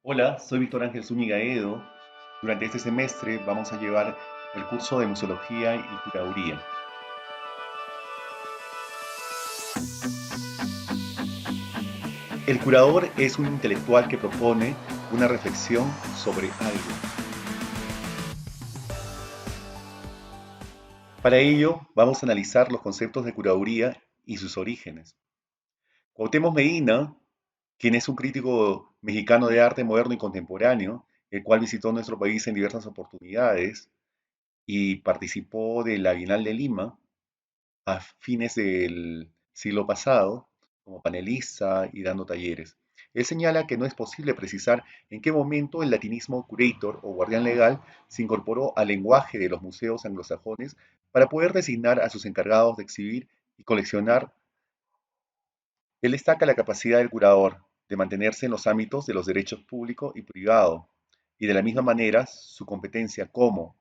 Hola, soy Víctor Ángel Zúñiga Edo. Durante este semestre vamos a llevar el curso de Museología y Curaduría. El curador es un intelectual que propone una reflexión sobre algo. Para ello, vamos a analizar los conceptos de curaduría y sus orígenes. Cuauhtémoc Medina, quien es un crítico mexicano de arte moderno y contemporáneo, el cual visitó nuestro país en diversas oportunidades y participó de la Bienal de Lima, a fines del siglo pasado como panelista y dando talleres. Él señala que no es posible precisar en qué momento el latinismo curator o guardián legal se incorporó al lenguaje de los museos anglosajones para poder designar a sus encargados de exhibir y coleccionar. Él destaca la capacidad del curador de mantenerse en los ámbitos de los derechos público y privado, y de la misma manera su competencia como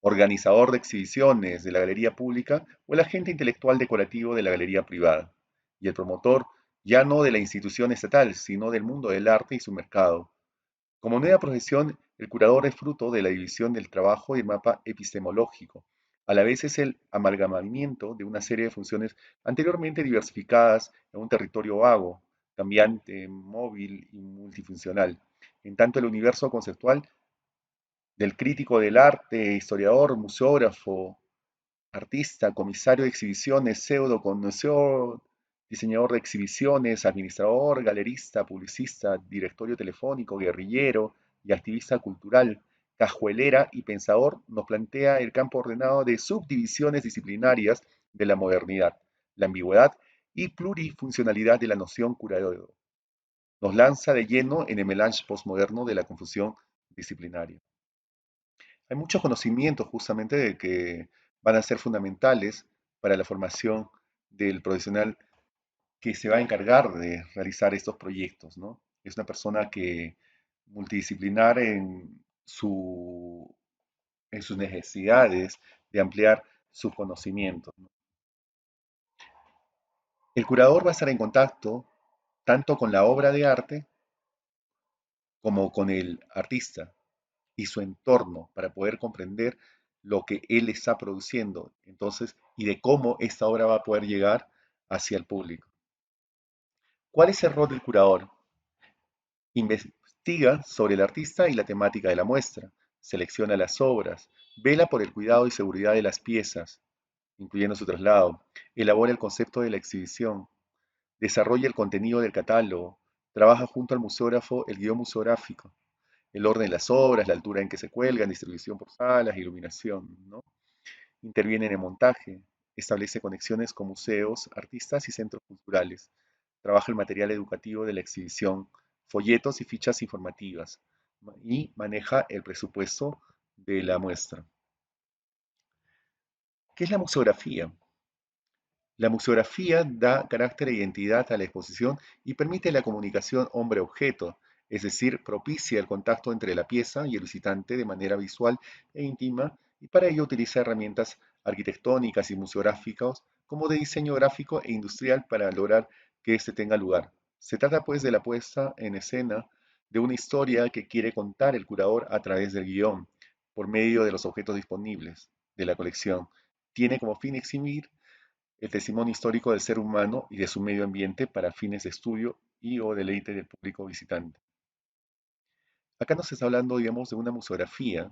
organizador de exhibiciones de la galería pública o el agente intelectual decorativo de la galería privada, y el promotor ya no de la institución estatal, sino del mundo del arte y su mercado. Como nueva profesión, el curador es fruto de la división del trabajo y el mapa epistemológico. A la vez es el amalgamamiento de una serie de funciones anteriormente diversificadas en un territorio vago, cambiante, móvil y multifuncional. En tanto, el universo conceptual del crítico del arte, historiador, museógrafo, artista, comisario de exhibiciones, pseudo connoisseur, diseñador de exhibiciones, administrador, galerista, publicista, directorio telefónico, guerrillero y activista cultural, cajuelera y pensador, nos plantea el campo ordenado de subdivisiones disciplinarias de la modernidad, la ambigüedad y plurifuncionalidad de la noción curador. Nos lanza de lleno en el melange postmoderno de la confusión disciplinaria. Hay muchos conocimientos justamente de que van a ser fundamentales para la formación del profesional que se va a encargar de realizar estos proyectos, ¿no? Es una persona que multidisciplinar en sus necesidades de ampliar sus conocimientos, ¿no? El curador va a estar en contacto tanto con la obra de arte como con el artista y su entorno para poder comprender lo que él está produciendo, entonces, y de cómo esta obra va a poder llegar hacia el público. ¿Cuál es el rol del curador? Investiga sobre el artista y la temática de la muestra, selecciona las obras, vela por el cuidado y seguridad de las piezas, incluyendo su traslado, elabora el concepto de la exhibición, desarrolla el contenido del catálogo, trabaja junto al museógrafo el guión museográfico, el orden de las obras, la altura en que se cuelgan, distribución por salas, iluminación, ¿no? Interviene en el montaje, establece conexiones con museos, artistas y centros culturales, trabaja el material educativo de la exhibición, folletos y fichas informativas, y maneja el presupuesto de la muestra. ¿Qué es la museografía? La museografía da carácter e identidad a la exposición y permite la comunicación hombre-objeto, es decir, propicia el contacto entre la pieza y el visitante de manera visual e íntima, y para ello utiliza herramientas arquitectónicas y museográficas como de diseño gráfico e industrial para lograr que éste tenga lugar. Se trata pues de la puesta en escena de una historia que quiere contar el curador a través del guión, por medio de los objetos disponibles de la colección. Tiene como fin exhibir el testimonio histórico del ser humano y de su medio ambiente para fines de estudio y o deleite del público visitante. Acá nos está hablando, digamos, de una museografía,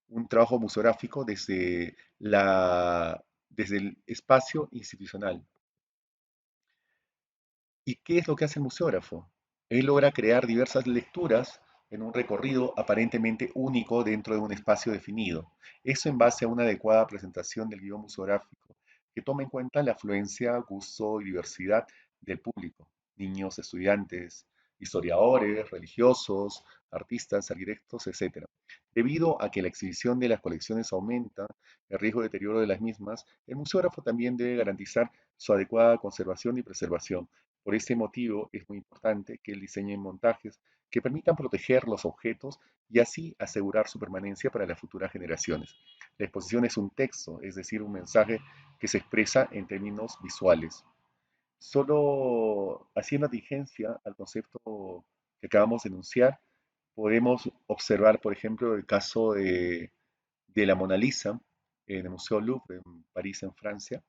un trabajo museográfico desde el espacio institucional. ¿Y qué es lo que hace el museógrafo? Él logra crear diversas lecturas en un recorrido aparentemente único dentro de un espacio definido. Eso en base a una adecuada presentación del guión museográfico, que toma en cuenta la afluencia, gusto y diversidad del público, niños, estudiantes, historiadores, religiosos, artistas, arquitectos, etc. Debido a que la exhibición de las colecciones aumenta el riesgo de deterioro de las mismas, el museógrafo también debe garantizar su adecuada conservación y preservación. Por este motivo es muy importante que él diseñe montajes que permitan proteger los objetos y así asegurar su permanencia para las futuras generaciones. La exposición es un texto, es decir, un mensaje que se expresa en términos visuales. Solo haciendo atingencia al concepto que acabamos de enunciar, podemos observar, por ejemplo, el caso de la Mona Lisa en el Museo Louvre en París, en Francia,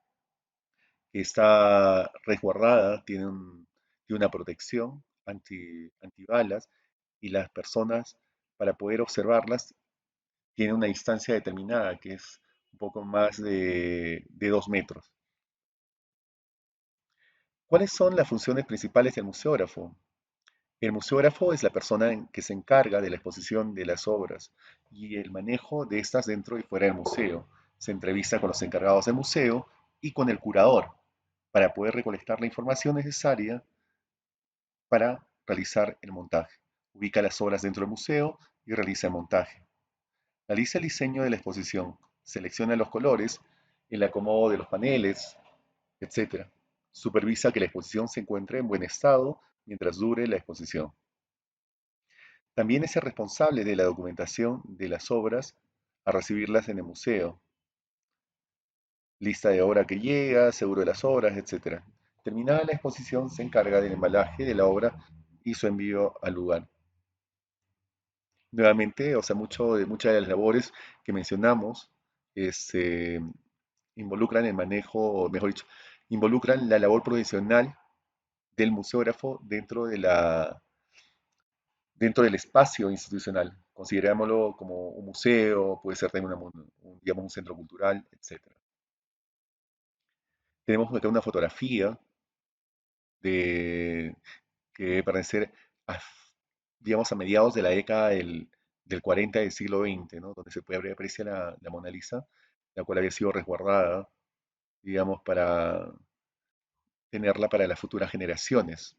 que está resguardada, tiene una protección antibalas y las personas, para poder observarlas, tienen una distancia determinada, que es un poco más de 2 metros. ¿Cuáles son las funciones principales del museógrafo? El museógrafo es la persona que se encarga de la exposición de las obras y el manejo de estas dentro y fuera del museo. Se entrevista con los encargados del museo y con el curador para poder recolectar la información necesaria para realizar el montaje. Ubica las obras dentro del museo y realiza el montaje. Realiza el diseño de la exposición, selecciona los colores, el acomodo de los paneles, etc. Supervisa que la exposición se encuentre en buen estado mientras dure la exposición. También es el responsable de la documentación de las obras a recibirlas en el museo, lista de obra que llega, seguro de las obras, etc. Terminada la exposición, se encarga del embalaje de la obra y su envío al lugar. Nuevamente, o sea, muchas de las labores que mencionamos este, involucran el manejo, mejor dicho, involucran la labor profesional del museógrafo dentro del espacio institucional. Considerémoslo como un museo, puede ser también digamos, un centro cultural, etc. Tenemos acá una fotografía de, que debe parecer, a, digamos, a mediados de la década del 40 del siglo XX, ¿no? Donde se puede apreciar la Mona Lisa, la cual había sido resguardada, digamos, para tenerla para las futuras generaciones.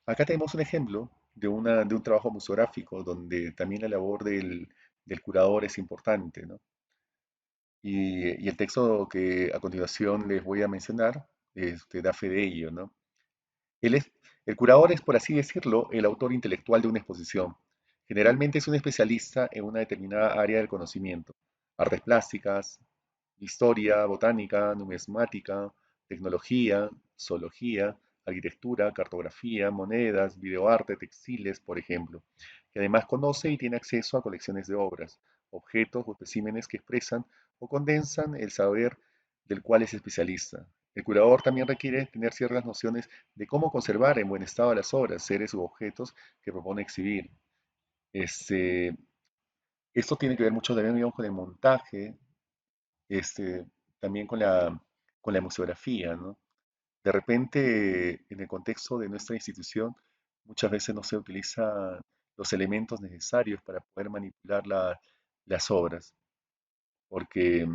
Acá tenemos un ejemplo de un trabajo museográfico donde también la labor del curador es importante, ¿no? Y el texto que a continuación les voy a mencionar da fe de ello, ¿no? Él es, el curador es, por así decirlo, el autor intelectual de una exposición. Generalmente es un especialista en una determinada área del conocimiento: artes plásticas, historia, botánica, numismática, tecnología, zoología, arquitectura, cartografía, monedas, videoarte, textiles, por ejemplo, que además conoce y tiene acceso a colecciones de obras, objetos o especímenes que expresan o condensan el saber del cual es especialista. El curador también requiere tener ciertas nociones de cómo conservar en buen estado las obras, seres u objetos que propone exhibir. Este, Esto tiene que ver mucho también, digamos, con el montaje, este, también con la museografía, ¿no? De repente, en el contexto de nuestra institución, muchas veces no se utilizan los elementos necesarios para poder manipular las obras, porque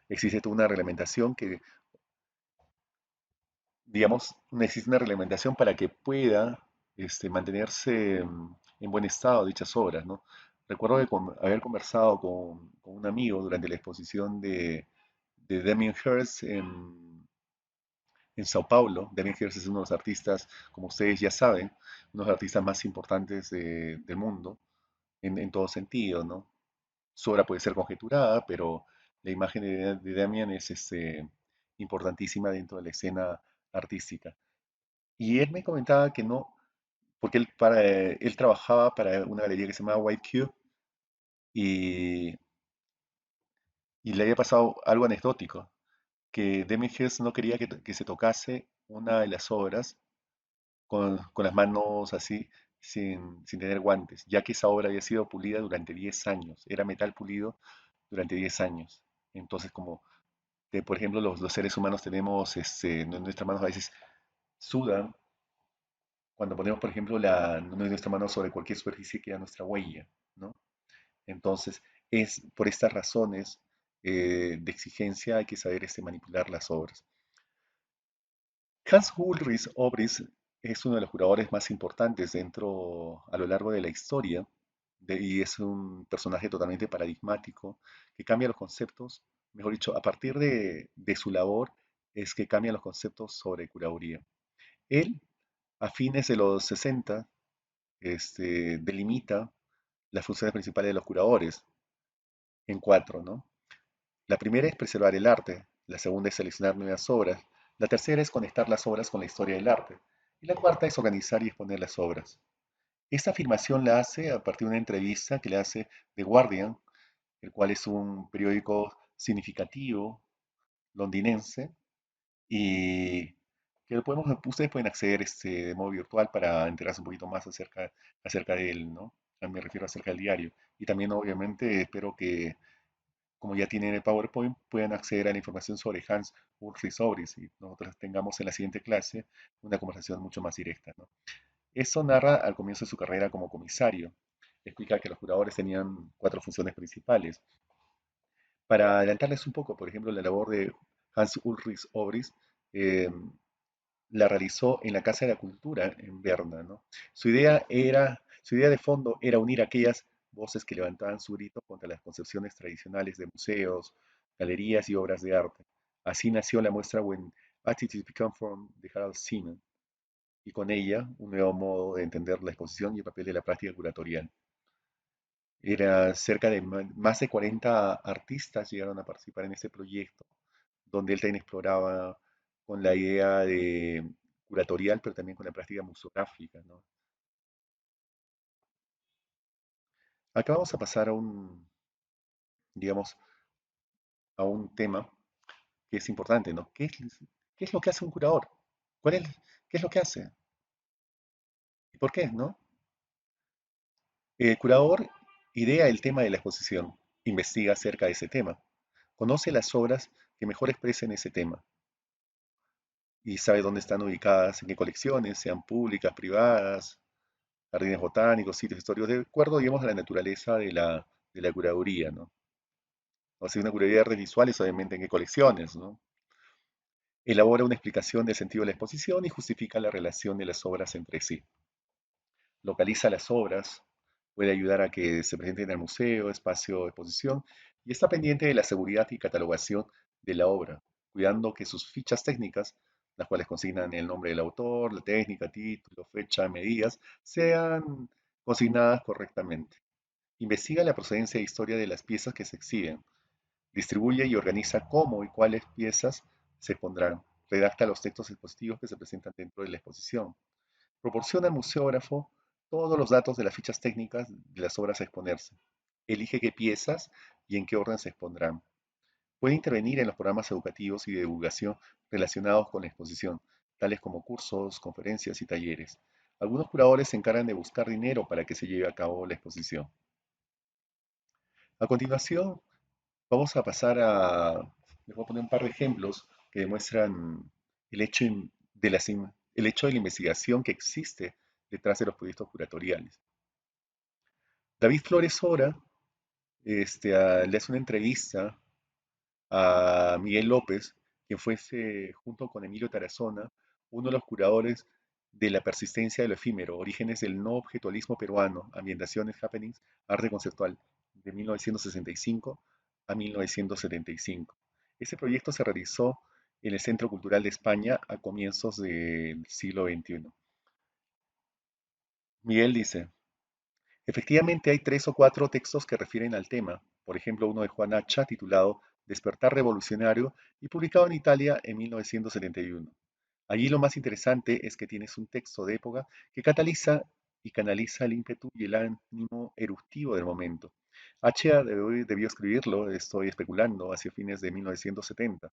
existe toda una reglamentación que, digamos, existe una reglamentación para que pueda mantenerse en buen estado dichas obras, ¿no? Recuerdo haber conversado con un amigo durante la exposición de Damien Hirst en Sao Paulo. Damien Hirst es uno de los artistas, como ustedes ya saben, uno de los artistas más importantes del mundo, en todo sentido, ¿no? Su obra puede ser conjeturada, pero la imagen de Damien es importantísima dentro de la escena artística. Y él me comentaba que no, porque él trabajaba para una galería que se llamaba White Cube y, y le había pasado algo anecdótico, que Damien Hirst no quería que se tocase una de las obras con las manos así, sin tener guantes, ya que esa obra había sido pulida durante 10 años, era metal pulido durante 10 años. Entonces, como, por ejemplo, los seres humanos tenemos, nuestras manos a veces sudan cuando ponemos, por ejemplo, nuestra mano sobre cualquier superficie queda nuestra huella, ¿no? Entonces, es por estas razones de exigencia hay que saber manipular las obras. Hans Ulrich Obrist es uno de los curadores más importantes a lo largo de la historia, y es un personaje totalmente paradigmático que cambia los conceptos, mejor dicho, a partir de su labor es que cambia los conceptos sobre curaduría. Él, a fines de los 60, delimita las funciones principales de los curadores en cuatro, ¿no? La primera es preservar el arte, la segunda es seleccionar nuevas obras, La tercera es conectar las obras con la historia del arte. Y la cuarta es organizar y exponer las obras. Esta afirmación la hace a partir de una entrevista que le hace The Guardian, el cual es un periódico significativo londinense y que ustedes pueden acceder de modo virtual para enterarse un poquito más acerca de él, ¿no? Me refiero acerca del diario. Y también, obviamente, espero que, como ya tienen el PowerPoint, puedan acceder a la información sobre Hans Ulrich Obrist y nosotros tengamos en la siguiente clase una conversación mucho más directa, ¿no? Eso narra al comienzo de su carrera como comisario. Explica que los curadores tenían cuatro funciones principales. Para adelantarles un poco, por ejemplo, la labor de Hans Ulrich Obrist eh, la realizó en la Casa de la Cultura en Berna, ¿no? Su idea de fondo era unir aquellas voces que levantaban su grito contra las concepciones tradicionales de museos, galerías y obras de arte. Así nació la muestra When Attitudes Become Form de Harald Seaman, y con ella un nuevo modo de entender la exposición y el papel de la práctica curatorial. Era cerca de más de 40 artistas llegaron a participar en este proyecto, donde él también exploraba con la idea de curatorial, pero también con la práctica museográfica, ¿no? Acá vamos a pasar digamos, a un tema que es importante, ¿no? ¿Qué es lo que hace un curador? ¿Cuál es, ¿Qué es lo que hace? ¿Y por qué, no? El curador idea el tema de la exposición, investiga acerca de ese tema, conoce las obras que mejor expresen ese tema y sabe dónde están ubicadas, en qué colecciones, sean públicas, privadas, jardines botánicos, sitios históricos, de acuerdo, digamos, a la naturaleza de la curaduría, ¿no? O sea, una curaduría de artes visuales, obviamente, en qué colecciones, ¿no? Elabora una explicación del sentido de la exposición y justifica la relación de las obras entre sí. Localiza las obras, puede ayudar a que se presenten en el museo, espacio de exposición, y está pendiente de la seguridad y catalogación de la obra, cuidando que sus fichas técnicas, las cuales consignan el nombre del autor, la técnica, título, fecha, medidas, sean consignadas correctamente. Investiga la procedencia e historia de las piezas que se exhiben, distribuye y organiza cómo y cuáles piezas se pondrán, redacta los textos expositivos que se presentan dentro de la exposición, proporciona al museógrafo todos los datos de las fichas técnicas de las obras a exponerse, elige qué piezas y en qué orden se expondrán. Puede intervenir en los programas educativos y de divulgación relacionados con la exposición, tales como cursos, conferencias y talleres. Algunos curadores se encargan de buscar dinero para que se lleve a cabo la exposición. A continuación, vamos a pasar les voy a poner un par de ejemplos que demuestran el hecho, el hecho de la investigación que existe detrás de los proyectos curatoriales. David Flores Ora le hace una entrevista a Miguel López, quien fuese, junto con Emilio Tarazona, uno de los curadores de la persistencia de lo efímero, orígenes del no objetualismo peruano, ambientaciones, happenings, arte conceptual, de 1965 a 1975. Este proyecto se realizó en el Centro Cultural de España a comienzos del siglo XXI. Miguel dice, efectivamente hay tres o cuatro textos que refieren al tema, por ejemplo uno de Juan Hacha titulado Despertar Revolucionario y publicado en Italia en 1971. Allí lo más interesante es que tienes un texto de época que cataliza y canaliza el ímpetu y el ánimo eruptivo del momento. H. debió escribirlo, estoy especulando, hacia fines de 1970,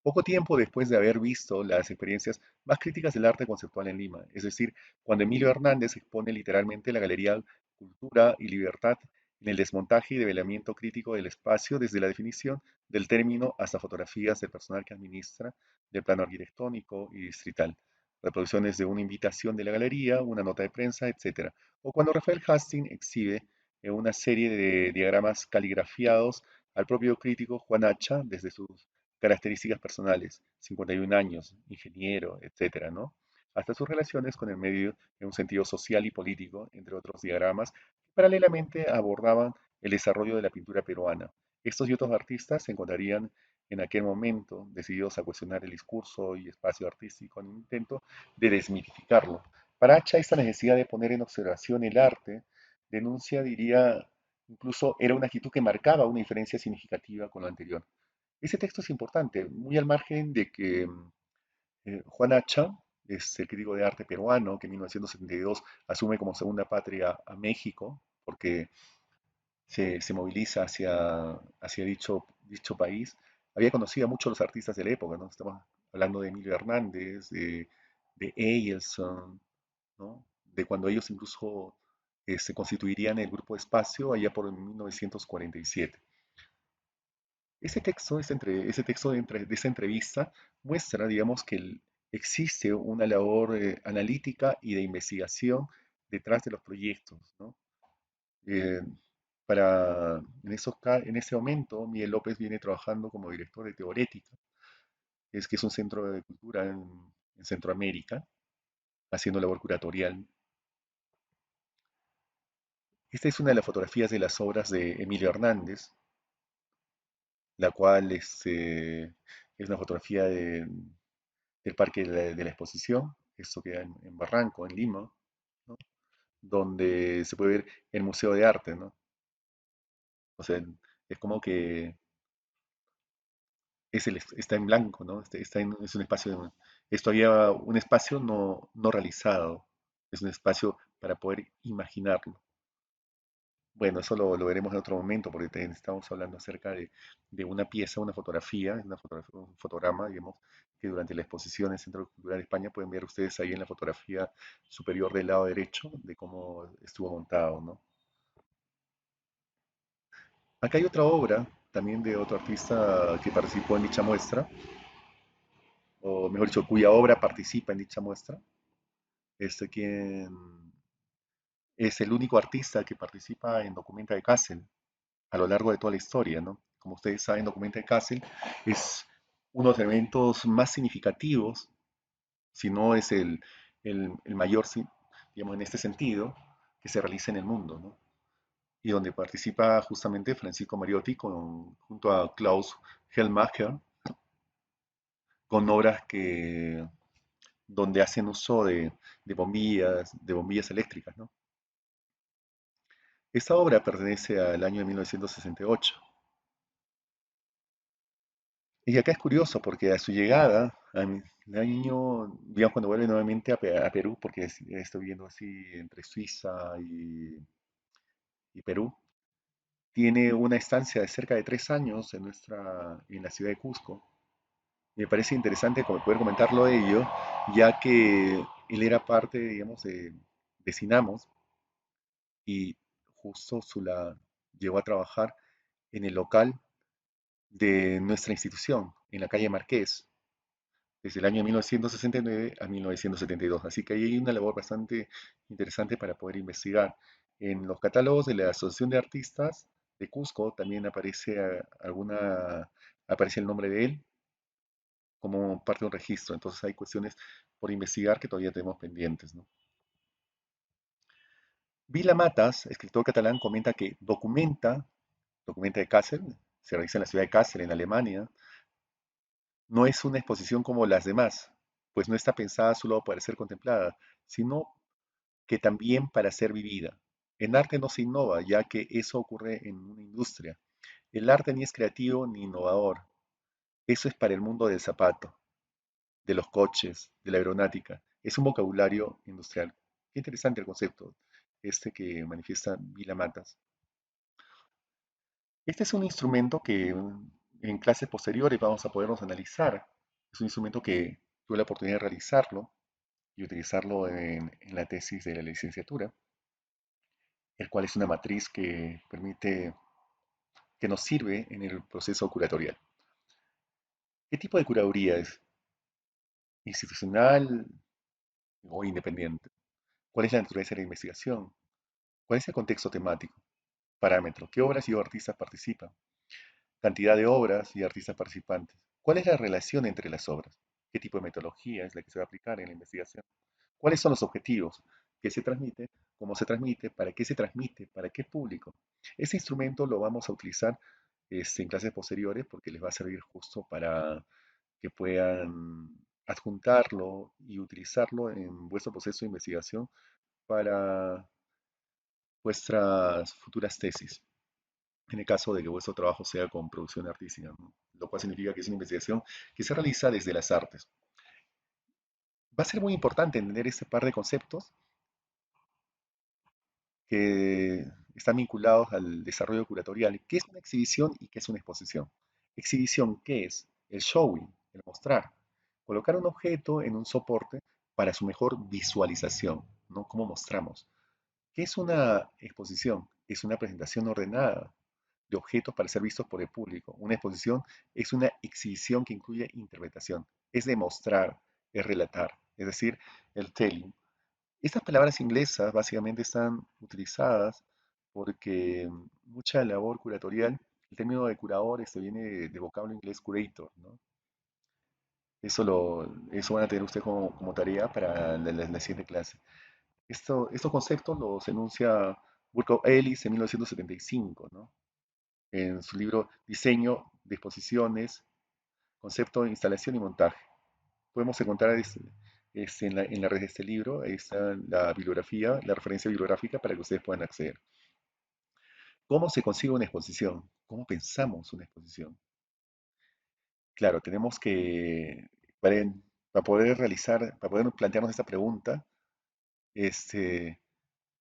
poco tiempo después de haber visto las experiencias más críticas del arte conceptual en Lima, es decir, cuando Emilio Hernández expone literalmente la Galería Cultura y Libertad en el desmontaje y develamiento crítico del espacio desde la definición del término hasta fotografías del personal que administra, del plano arquitectónico y distrital, reproducciones de una invitación de la galería, una nota de prensa, etc. O cuando Rafael Hastings exhibe una serie de diagramas caligrafiados al propio crítico Juan Hacha desde sus características personales, 51 años, ingeniero, etcétera, ¿no? Hasta sus relaciones con el medio en un sentido social y político, entre otros diagramas, que paralelamente abordaban el desarrollo de la pintura peruana. Estos y otros artistas se encontrarían en aquel momento decididos a cuestionar el discurso y espacio artístico en un intento de desmitificarlo. Para Hacha, esta necesidad de poner en observación el arte denuncia, diría, incluso era una actitud que marcaba una diferencia significativa con lo anterior. Ese texto es importante, muy al margen de que Juan Hacha es el crítico de arte peruano que en 1972 asume como segunda patria a México porque se moviliza hacia dicho país. Había conocido a muchos de los artistas de la época, ¿no? Estamos hablando de Emilio Hernández, de Eielson, ¿no? De cuando ellos incluso se constituirían el Grupo Espacio allá por 1947. Ese texto de esa entrevista muestra, digamos, que existe una labor analítica y de investigación detrás de los proyectos, ¿no? Eh, en ese momento, Miguel López viene trabajando como director de Teorética, que es un centro de cultura en Centroamérica, haciendo labor curatorial. Esta es una de las fotografías de las obras de Emilio Hernández, la cual es una fotografía del Parque de la Exposición, esto queda en Barranco, en Lima, ¿no? Donde se puede ver el Museo de Arte, ¿no? O sea, es como que está en blanco, ¿no? Es un espacio, es todavía un espacio no realizado, es un espacio para poder imaginarlo. Bueno, eso lo veremos en otro momento porque estamos hablando acerca de una pieza, un fotograma, digamos, que durante la exposición en el Centro Cultural de España pueden ver ustedes ahí en la fotografía superior del lado derecho de cómo estuvo montado, ¿no? Acá hay otra obra también de otro artista que participó en dicha muestra, o mejor dicho, cuya obra participa en dicha muestra. Quien es el único artista que participa en Documenta de Kassel a lo largo de toda la historia, ¿no? Como ustedes saben, Documenta de Kassel es uno de los eventos más significativos, si no es el mayor, digamos, en este sentido, que se realiza en el mundo, ¿no? Y donde participa justamente Francisco Mariotti junto a Klaus Hellmacher, con obras donde hacen uso de bombillas eléctricas, ¿no? Esta obra pertenece al año de 1968. Y acá es curioso porque a su llegada, el año, digamos, cuando vuelve nuevamente a Perú, porque estoy viendo así entre Suiza y Perú, tiene una estancia de cerca de 3 años en la ciudad de Cusco. Me parece interesante poder comentarlo ello, ya que él era parte, digamos, de Sinamos y justo llegó a trabajar en el local de nuestra institución, en la calle Marqués, desde el año 1969 a 1972. Así que ahí hay una labor bastante interesante para poder investigar. En los catálogos de la Asociación de Artistas de Cusco también aparece el nombre de él como parte de un registro. Entonces hay cuestiones por investigar que todavía tenemos pendientes, ¿no? Vila Matas, escritor catalán, comenta que Documenta de Kassel, se realiza en la ciudad de Kassel, en Alemania, no es una exposición como las demás, pues no está pensada solo para ser contemplada, sino que también para ser vivida. En arte no se innova, ya que eso ocurre en una industria. El arte ni es creativo ni innovador. Eso es para el mundo del zapato, de los coches, de la aeronáutica. Es un vocabulario industrial. Qué interesante el concepto que manifiesta Vila Matas. Este es un instrumento que en clases posteriores vamos a podernos analizar. Es un instrumento que tuve la oportunidad de realizarlo y utilizarlo en la tesis de la licenciatura, el cual es una matriz que nos sirve en el proceso curatorial. ¿Qué tipo de curaduría es? ¿Institucional o independiente? ¿Cuál es la naturaleza de la investigación? ¿Cuál es el contexto temático? Parámetro. ¿Qué obras y artistas participan? Cantidad de obras y artistas participantes. ¿Cuál es la relación entre las obras? ¿Qué tipo de metodología es la que se va a aplicar en la investigación? ¿Cuáles son los objetivos? ¿Qué se transmite? ¿Cómo se transmite? ¿Para qué se transmite? ¿Para qué público? Ese instrumento lo vamos a utilizar en clases posteriores porque les va a servir justo para que puedan adjuntarlo y utilizarlo en vuestro proceso de investigación para vuestras futuras tesis, en el caso de que vuestro trabajo sea con producción artística, ¿no? Lo cual significa que es una investigación que se realiza desde las artes. Va a ser muy importante entender este par de conceptos que están vinculados al desarrollo curatorial. ¿Qué es una exhibición y qué es una exposición? Exhibición, ¿qué es? El showing, el mostrar. Colocar un objeto en un soporte para su mejor visualización, ¿no? ¿Cómo mostramos? ¿Qué es una exposición? Es una presentación ordenada de objetos para ser vistos por el público. Una exposición es una exhibición que incluye interpretación, es demostrar, es relatar, es decir, el telling. Estas palabras inglesas básicamente están utilizadas porque mucha labor curatorial, el término de curador viene de vocablo inglés curator, ¿no? Eso van a tener ustedes como tarea para la siguiente clase. Estos conceptos los enuncia Burko Ellis en 1975, ¿no? En su libro Diseño de exposiciones, concepto de instalación y montaje. Podemos encontrar en la red de este libro, ahí está la bibliografía, la referencia bibliográfica para que ustedes puedan acceder. ¿Cómo se consigue una exposición? ¿Cómo pensamos una exposición? Claro, tenemos que, para, para poder plantearnos esta pregunta, este,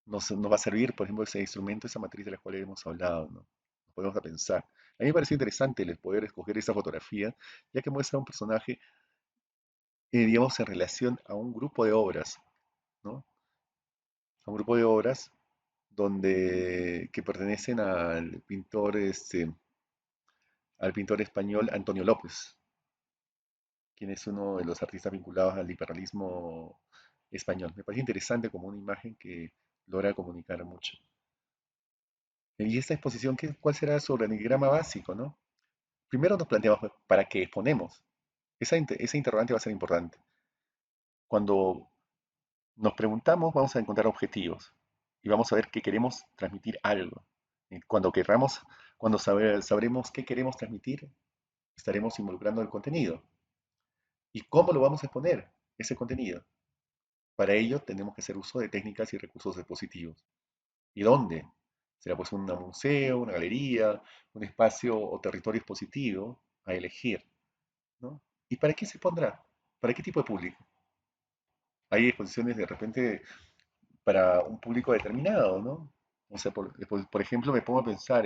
nos va a servir, por ejemplo, ese instrumento, esa matriz de la cual hemos hablado, ¿no? Nos podemos a pensar. A mí me pareció interesante el poder escoger esta fotografía, ya que muestra un personaje, digamos, en relación a un grupo de obras, ¿no? A un grupo de obras que pertenecen al pintor español Antonio López, quien es uno de los artistas vinculados al hiperrealismo español. Me parece interesante como una imagen que logra comunicar mucho. Y esta exposición, ¿cuál será su organigrama básico, no? Primero nos planteamos pues, para qué exponemos. Esa interrogante va a ser importante. Cuando nos preguntamos, vamos a encontrar objetivos y vamos a ver que queremos transmitir algo. Cuando querramos, sabremos qué queremos transmitir, estaremos involucrando el contenido. ¿Y cómo lo vamos a exponer, ese contenido? Para ello tenemos que hacer uso de técnicas y recursos expositivos. ¿Y dónde? ¿Será pues un museo, una galería, un espacio o territorio expositivo a elegir, ¿no? ¿Y para qué se pondrá? ¿Para qué tipo de público? Hay exposiciones de repente para un público determinado, ¿no? O sea, por ejemplo, me pongo a pensar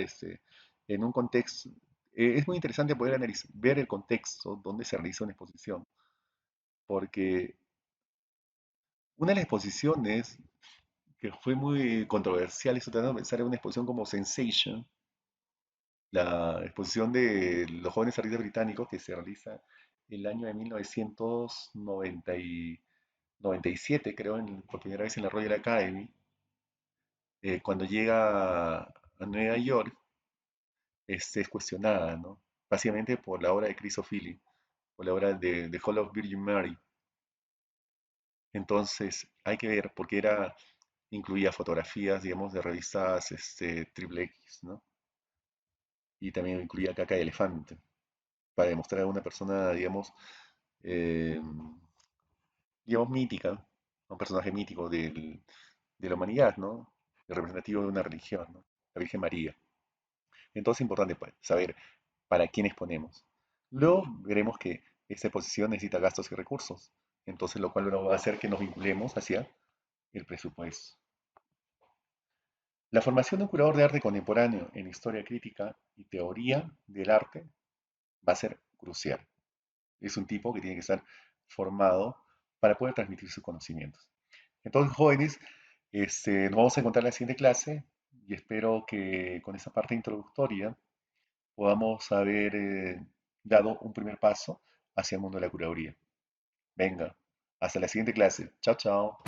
en un contexto, es muy interesante poder ver el contexto donde se realiza una exposición, porque una de las exposiciones que fue muy controversial, estoy tratando de pensar en una exposición como Sensation, la exposición de los jóvenes artistas británicos que se realiza el año de 1997, creo, por primera vez en la Royal Academy, cuando llega a Nueva York, es cuestionada, ¿no? Básicamente por la obra de Chris O'Philly, por la obra de The Hall of Virgin Mary. Entonces, hay que ver, porque incluía fotografías, digamos, de revistas triple X, ¿no? Y también incluía caca de elefante, para demostrar a una persona, eh, digamos, mítica, un personaje mítico de la humanidad, ¿no? El representativo de una religión, ¿no? La Virgen María. Entonces es importante pues, saber para quién exponemos. Luego veremos que esta exposición necesita gastos y recursos, entonces lo cual va a hacer que nos vinculemos hacia el presupuesto. La formación de un curador de arte contemporáneo en historia crítica y teoría del arte va a ser crucial. Es un tipo que tiene que estar formado para poder transmitir sus conocimientos. Entonces, jóvenes, nos vamos a encontrar en la siguiente clase y espero que con esa parte introductoria podamos haber dado un primer paso hacia el mundo de la curaduría. Venga, hasta la siguiente clase. Chao, chao.